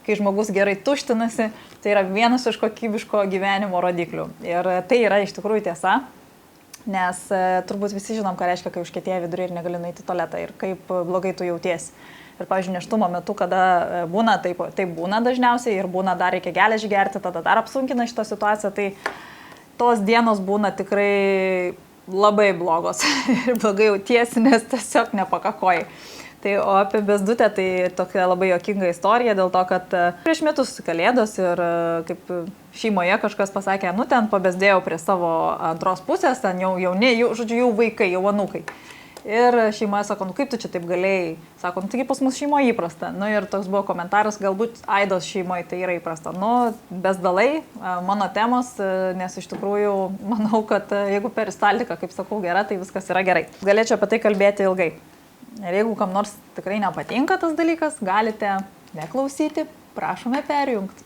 kai žmogus gerai tuštinasi, tai yra vienas iš kokybiško gyvenimo rodiklių. Ir tai yra iš tikrųjų tiesa, nes turbūt visi žinom, ką reiškia, kai užkietėja viduriai ir negali nueiti į tualetą ir kaip blogai tu jautiesi. Ir, pavyzdžiui, nėštumo metu, kada būna, taip būna dažniausiai ir būna dar reikia geležį gerti, tada dar apsunkina šitą situaciją, tai tos dienos būna tikrai labai blogos ir blogai jautiesi, nes tiesiog nepakakojai. Tai, o apie bezdutę tai tokia labai juokinga istorija dėl to, kad prieš metus kalėdos ir kaip šeimoje kažkas pasakė, nu ten pabezdėjau prie savo antros pusės, ten jau jauni, žodžiu, jau vaikai, jau anūkai. Ir šeimoje sako, nu kaip tu čia taip galėjai, sako, nu taigi pas mus šeimoje įprasta. Nu ir toks buvo komentaras, galbūt Aidos šeimoje tai yra įprasta. Nu, bezdalai, mano temos, nes iš tikrųjų manau, kad jeigu peristaltika, kaip sakau, gera, tai viskas yra gerai. Galėčiau apie tai kalbėti ilgai. Ir jeigu kam nors tikrai nepatinka tas dalykas, galite neklausyti, prašome perjungti.